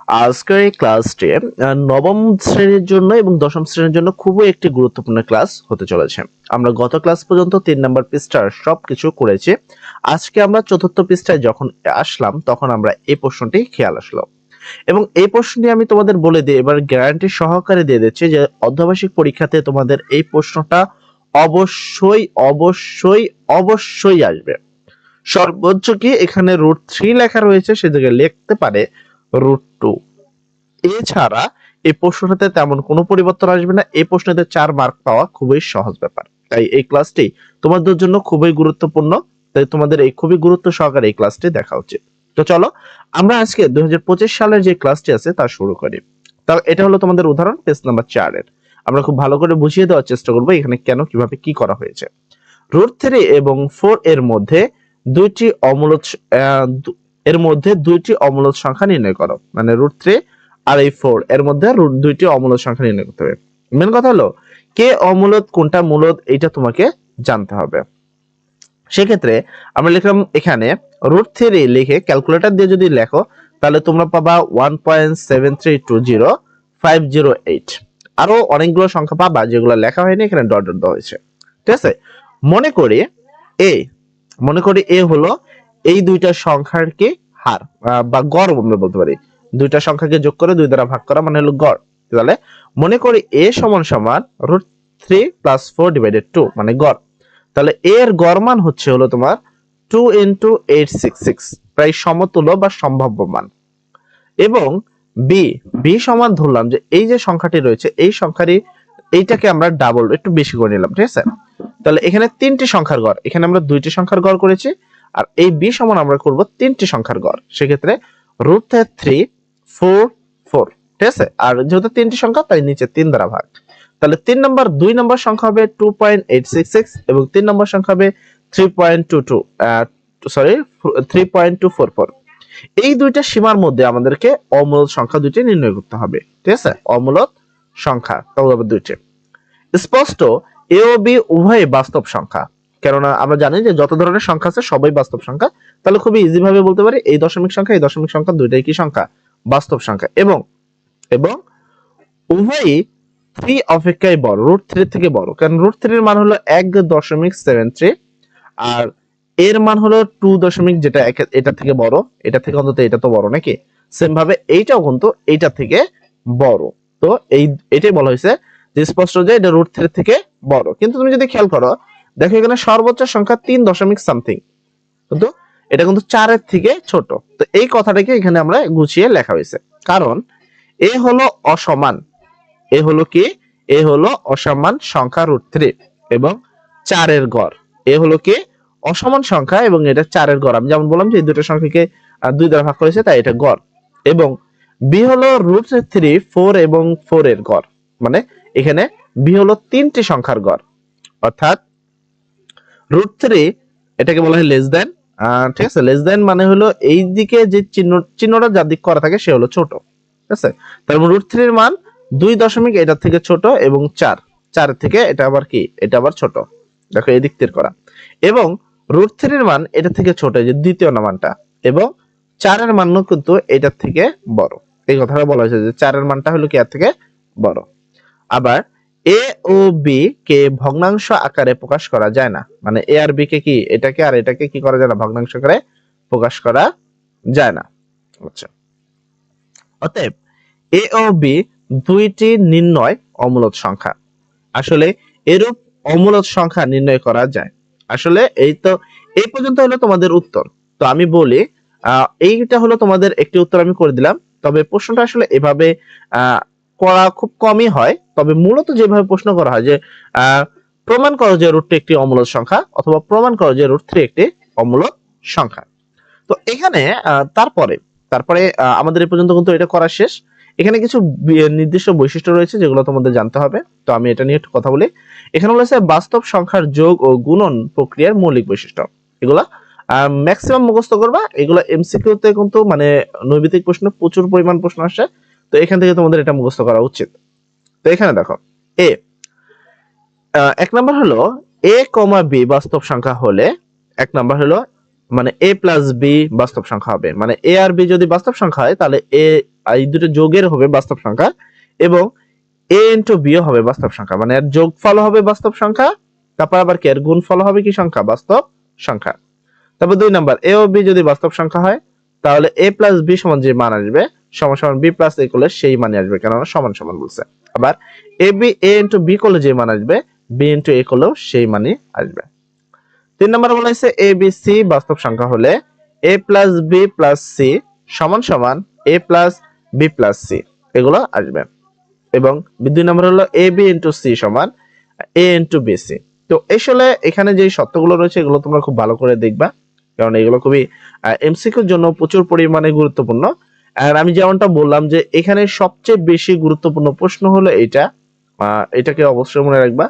আজকের এই ক্লাসটি নবম শ্রেণীর জন্য এবং দশম শ্রেণীর জন্য খুবই একটি গুরুত্বপূর্ণ ক্লাস হতে চলেছে। আমরা গত ক্লাস পর্যন্ত 3 নম্বর পৃষ্ঠার সবকিছু করেছি। আজকে আমরা চতুর্থ পৃষ্ঠায় যখন আসলাম তখন আমরা এই প্রশ্নটি খেয়াল আসলো এবং এই প্রশ্নটি আমি তোমাদের বলে দিই, এবার গ্যারান্টি সহকারে দিয়ে দিচ্ছি যে অর্ধবার্ষিক পরীক্ষাতে তোমাদের এই প্রশ্নটা অবশ্যই অবশ্যই অবশ্যই আসবে। সর্বোচ্চ কি এখানে √3 লেখা রয়েছে, সে জায়গায় লিখতে পারে √2। এছাড়া এই প্রশ্নটাতে তেমন কোনো পরিবর্তন আসবে না। এই প্রশ্নতে 4 মার্ক পাওয়া খুবই সহজ ব্যাপার। তাই এই ক্লাসটি তোমাদের জন্য খুবই গুরুত্বপূর্ণ। তাই তোমাদের এই খুবই গুরুত্ব সহকারে এই ক্লাসটি দেখা উচিত। তো চলো আমরা আজকে 2025 সালের যে ক্লাসটি আছে তা শুরু করি। তাও এটা হলো তোমাদের উদাহরণ পেজ নাম্বার 4 এর। আমরা খুব ভালো করে বুঝিয়ে দেওয়ার চেষ্টা করব এখানে কেন কিভাবে কি করা হয়েছে। √3 এবং 4 এর মধ্যে দুইটি অমূলদ সংখ্যা নির্ণয় করো। মানে √3 আর এই 4 এর মধ্যে দুইটি অমূলদ সংখ্যা নির্ণয় করতে হবে। মেন কথা হলো কে অমূলদ কোনটা মূলদ এটা তোমাকে জানতে হবে। সেক্ষেত্রে আমরা লিখলাম এখানে √3 লিখে ক্যালকুলেটর দিয়ে যদি লেখো তাহলে তোমরা পাবা 1.7320,508। আরো অনেকগুলো সংখ্যা পাবা যেগুলো লেখা হয়নি, এখানে ডট ডট দেওয়া হয়েছে। ঠিক আছে, মনে করি এ হলো এই দুইটা সংখ্যার কি হার বা গড় আমরা বলতে পারি। দুইটা সংখ্যাকে যোগ করে 2 দ্বারা ভাগ করা মানে হলো গড়। তাহলে মনে করি a সমান √3 + 4/2 মানে গড়। তাহলে a এর গড় মান হলো তোমার 2 × 866, প্রায় সমতুল্য বা সম্ভাব্য মান। এবং b সমান ধরলাম যে এই যে সংখ্যাটি রয়েছে এই সংখ্যারই এইটাকে আমরা ডাবল একটু বেশি করে নিলাম। ঠিক আছে, তাহলে এখানে 3টি সংখ্যার গড়, এখানে আমরা 2টি সংখ্যার গড় করেছি আর এই b সমান আমরা করব 3টি সংখ্যার গড়। সেক্ষেত্রে √3 4 4। ঠিক আছে, আর যেহেতু 3টি সংখ্যা তাই নিচে 3 দ্বারা ভাগ। তাহলে 2 নম্বর সংখ্যা হবে 2.866 এবং 3 নম্বর সংখ্যা হবে 3.244। এই দুইটা সীমার মধ্যে আমাদেরকে অমূলদ সংখ্যা দুইটি নির্ণয় করতে হবে। ঠিক আছে, অমূলদ সংখ্যা তবে দুইটি। স্পষ্ট a ও b উভয়ই বাস্তব সংখ্যা, কেননা আমরা জানি যে যত ধরনের সংখ্যা আছে সবই বাস্তব সংখ্যা। তাহলে খুবই ইজি ভাবে বলতে পারি এই দশমিক সংখ্যা দুইটাই কি সংখ্যা, বাস্তব সংখ্যা। এবং উভয়ই 3 অপেক্ষায় বড়, √3 থেকে বড়, কারণ √3 এর মান হলো 1.73 আর এর মান হলো 2 যেটা এটা থেকে বড়, এটা থেকে অন্তত এটা তো বড় নাকি। সেম ভাবে এইটাও কিন্তু এইটা থেকে বড়। তো এটাই বলা হয়েছে যে স্পষ্ট যে এটা √3 থেকে বড়। কিন্তু তুমি যদি খেয়াল করো দেখো এখানে সর্বোচ্চ সংখ্যা 3 সামথিং, কিন্তু এটা কিন্তু 4 এর থেকে ছোট। তো এই কথাটাকে এখানে আমরা গুছিয়ে লেখা হয়েছে, কারণ এ হলো অসমান। এ হলো কি, এ হলো অসমান সংখ্যা √3 এবং 4 এর গড়। এ হলো কি অসমান সংখ্যা এবং এটা 4 এর গড়। আমি যেমন বললাম যে এই দুটো সংখ্যাকে 2 দ্বারা ভাগ করেছে তাই এটা গড়। এবং b হলো √3 4 এবং 4 এর গড়। মানে এখানে b হলো 3টি সংখ্যার গড়, অর্থাৎ √3 এটাকে বলা হয় লেস দেন। ঠিক আছে, লেস দেন মানে হলো এই দিকে যে চিহ্নটা যার দিক করা থাকে সে হলো ছোট। ঠিক আছে, তারপর √3 এর মান 2 এটা থেকে ছোট এবং 4 থেকে এটা আবার কি, এটা আবার ছোট। দেখো এই দিক থেকে করা। এবং √3 এর মান এটা থেকে ছোট, যে দ্বিতীয় মানটা, এবং 4 এর মানও কিন্তু এটা থেকে বড়। এই কথাটা বলা হয়েছে যে 4 এর মানটা হলো কি এর থেকে বড়। আবার a ও b কে ভগ্নাংশ আকারে প্রকাশ করা যায় না, মানে a আর b কে কি এটাকে আর এটাকে কি করা যায় না, ভগ্নাংশ আকারে প্রকাশ করা যায় না। আচ্ছা, অতএব a ও b দুইটি নির্ণয় অমূলদ সংখ্যা। আসলে এরূপ অমূলদ সংখ্যা নির্ণয় করা যায়। আসলে এই পর্যন্ত হলো তোমাদের উত্তর। তো আমি বলি এইটা হলো তোমাদের একটি উত্তর আমি করে দিলাম। তবে প্রশ্নটা আসলে এভাবে করা খুব কমই হয়। তবে মূলত যেভাবে প্রশ্ন করা হয় যে প্রমাণ করো যে √2 একটি অমূলদ সংখ্যা, অথবা প্রমাণ করো যে √3 একটি অমূলদ সংখ্যা। তো এখানে তারপরে আমাদের এই পর্যন্ত কিন্তু এটা করা শেষ। এখানে কিছু নির্দিষ্ট বৈশিষ্ট্য রয়েছে যেগুলো তোমাদের জানতে হবে। তো আমি এটা নিয়ে একটু কথা বলি। এখানে বলেছে বাস্তব সংখ্যার যোগ ও গুণন প্রক্রিয়ার মৌলিক বৈশিষ্ট্য। এগুলা ম্যাক্সিমাম মুখস্থ করবা। এগুলো এমসিকিউ তে কিন্তু মানে নৈবিত্তিক প্রশ্ন প্রচুর পরিমাণ প্রশ্ন আসে। তো এখান থেকে তোমাদের এটা মুখস্থ করা উচিত। তো এখানে দেখো এক নাম্বার হলো a, b বাস্তব সংখ্যা হলে, এক নাম্বার হলো মানে a প্লাস b বাস্তব সংখ্যা হবে, মানে a আর b যদি বাস্তব সংখ্যা হয় তাহলে a এই দুটো যোগের হবে বাস্তব সংখ্যা, এবং a ইনটু b ও হবে বাস্তব সংখ্যা, মানে এর যোগফল হবে বাস্তব সংখ্যা, তারপর আবার কি এর গুণফল হবে কি সংখ্যা, বাস্তব সংখ্যা। তারপর 2 নাম্বার a ও b যদি বাস্তব সংখ্যা হয় তাহলে a প্লাস b সমান যে মান আসবে সমান সমান b প্লাস a করলে সেই মানই আসবে, কেননা সমান সমান বলছে। আবার a ইনটু b করলে যে মান আসবে b ইনটু a করলেও সেই মানই আসবে। 3 নাম্বার বলা হয়েছে a b c বাস্তব সংখ্যা হলে a plus b plus c সমান সমান a plus b plus c এগুলো আসবে। এবং 2 নম্বর হলো a b ইনটু c সমান a ইনটু b c। তো আসলে এখানে যে সত্যগুলো রয়েছে এগুলো তোমরা খুব ভালো করে দেখবা, কারণ এগুলো খুবই এমসিকিউর জন্য প্রচুর পরিমাণে গুরুত্বপূর্ণ। আর আমি যেমনটা বললাম যে এখানে সবচেয়ে বেশি গুরুত্বপূর্ণ প্রশ্ন হলো এটা, এটাকে অবশ্যই মনে রাখবা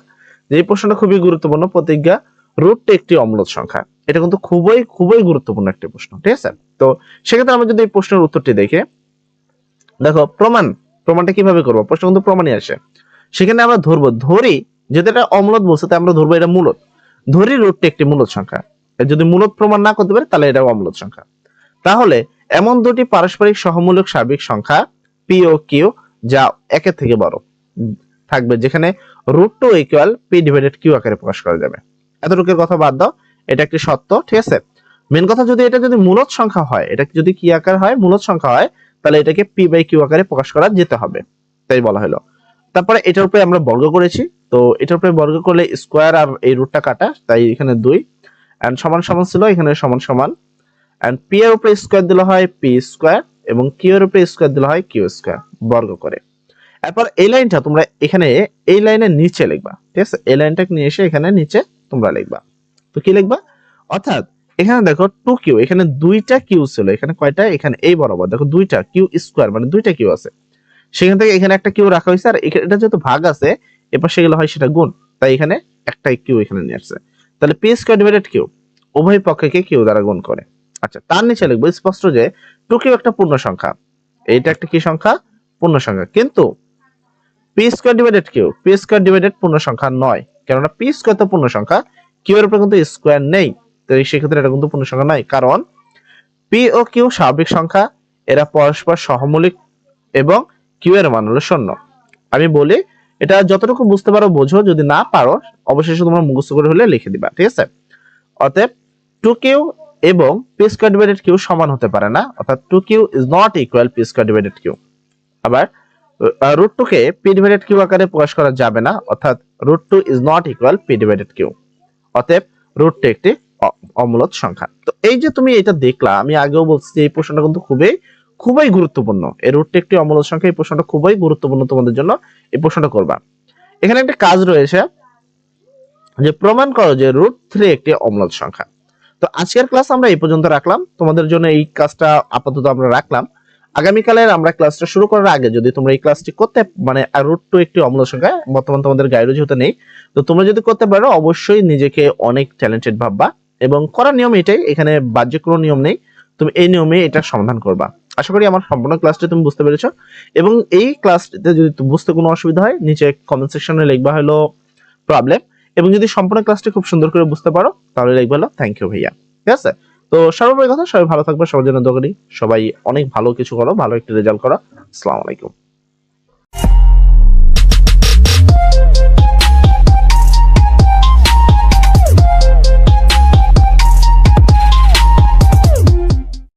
যে এই প্রশ্নটা খুবই গুরুত্বপূর্ণ। প্রতিজ্ঞা রুট একটি অম্লত সংখ্যা, এটা কিন্তু খুবই খুবই গুরুত্বপূর্ণ একটি প্রশ্ন, ঠিক আছে? তো সেক্ষেত্রে আমরা যদি এই প্রশ্নের উত্তরটি দেখে দেখো, প্রমাণটা কিভাবে করবো, প্রশ্ন কিন্তু প্রমাণই আসে। সেখানে আমরা ধরি যদি এটা অম্লত বলছে তাই আমরা ধরবো এটা মূলত, ধরি রুটটি একটি মূলত সংখ্যা। যদি মূলত প্রমাণ না করতে পারে তাহলে এটা অম্লত সংখ্যা। তাহলে এমন দুটি পারস্পরিক সহমূলক সার্বিক সংখ্যা পি ও কিউ যা একের থেকে বড় থাকবে, যেখানে root two equal P divided Q আকারে প্রকাশ করা যাবে। এতটুকুর কথা বাদ দাও, এটা একটি সত্য, ঠিক আছে? মেন কথা, যদি এটা যদি মূলত সংখ্যা হয়, এটা যদি কি আকার হয়, মূলত সংখ্যা হয়, তাহলে এটাকে পি বাই কিউ আকারে প্রকাশ করা যেতে হবে, তাই বলা হলো। তারপরে এটার উপরে আমরা বর্গ করেছি, তো এটার উপরে বর্গ করলে স্কোয়ার আর এই রুটটা কাটা, তাই এখানে 2 এন্ড সমান সমান ছিল, এখানে সমান সমান, এন্ড পি এর উপরে স্কোয়ার দিলে হয় পি স্কোয়ার এবং কিউ এর উপরে স্কোয়ার দিলে হয় কিউ স্কোয়ার, বর্গ করে। এরপর এই লাইনটা তোমরা এখানে এই লাইনের নিচে লিখবা, ঠিক আছে? এই লাইনটাকে নিয়ে এসে এখানে নিচে তোমরা লিখবা। তো কি লিখবা, অর্থাৎ এখানে দেখো 2q, এখানে 2টা কিউ ছিল, এখানে কয়টা, এখানে এই বরাবর দেখো 2টা কিউ স্কোয়ার, মানে 2টা কিউ আছে, সেখান থেকে এখানে একটা কিউ রাখা হয়েছে, আর এটা যেহেতু ভাগ আছে এবার সেগুলো হয় সেটা গুণ, তাই এখানে একটা কিউ এখানে নিয়ে আসছে। তাহলে পি স্কোয়ার ডিভাইডেড কিউ উভয় পক্ষকে কিউ দ্বারা গুণ করে। আচ্ছা, তার নিচে লিখবো স্পষ্ট যে 2q একটা পূর্ণ সংখ্যা, এইটা একটা কি সংখ্যা, পূর্ণ সংখ্যা, কিন্তু P square divided Q, P square divided পূর্ণ সংখ্যা নয়, কেননা পি স্কোয়ার তো পূর্ণ সংখ্যা, কিউ এর উপরে কিন্তু স্কোয়ার নেই, তো সেক্ষেত্রে এটা কিন্তু পূর্ণ সংখ্যা নয়, কারণ পি ও কিউ স্বাভাবিক সংখ্যা, এরা পরস্পর সহমূলক এবং কিউ এর মান হলো 0। আমি বলি এটা যতটুকু বুঝতে পারো বোঝো, যদি না পারো অবশেষে তোমরা মুখস্থ করে হলে লিখে দিবা, ঠিক আছে? অতএব 2q এবং পি স্কোয়ার ডিভাইডেড কিউ সমান হতে পারে না, অর্থাৎ 2q is not equal P square divided Q. আবার রুট 2 কে পি ডিভাইডেড কিউ আকারে প্রকাশ করা যাবে না, অর্থাৎ root 2 is not equal P divided Q. অতএব রুট 2 একটি অমূলত সংখ্যা। তো এই যে তুমি এটা দেখলা, আমি আগেও বলছি যে এই প্রশ্নটা কিন্তু খুবই খুবই গুরুত্বপূর্ণ, এই রুট 2 একটি অমূলত সংখ্যা, এই প্রশ্নটা খুবই গুরুত্বপূর্ণ তোমাদের জন্য, এই প্রশ্নটা করবা। এখানে একটা কাজ রয়েছে যে প্রমাণ করো যে রুট 3 একটি অমূলত সংখ্যা। তো আজকের ক্লাস আমরা এই পর্যন্ত রাখলাম, তোমাদের জন্য এই ক্লাসটা আপাতত আমরা রাখলাম। আগামীকালের আমরা ক্লাসটা শুরু করার আগে যদি তোমরা এই ক্লাসটি করতে, মানে রুট 2 একটি অম্ল সংখ্যা, বর্তমান তোমাদের গাইডও যেহেতু নেই, তো তোমরা যদি করতে পারো অবশ্যই নিজেকে অনেক ট্যালেন্টেড ভাববা, এবং করার নিয়ম এটাই, এখানে বাহ্যিক কোনো নিয়ম নেই, তুমি এই নিয়মে এটা সমাধান করবা। আশা করি আমার সম্পূর্ণ ক্লাসটি তুমি বুঝতে পেরেছো, এবং এই ক্লাসটিতে যদি বুঝতে কোনো অসুবিধা হয় নিচে কমেন্ট সেকশনে লিখবা হলো প্রবলেম, এবং যদি সম্পূর্ণ ক্লাসটি খুব সুন্দর করে বুঝতে পারো তাহলে লিখবা হলো থ্যাংক ইউ ভাইয়া, ঠিক আছে? তো সর্বোপরি কথা, সবাই ভালো থাকবে, সবার জন্য দোয়া করি, সবাই অনেক ভালো কিছু করো, ভালো একটা রেজাল্ট করো। আসসালামু আলাইকুম।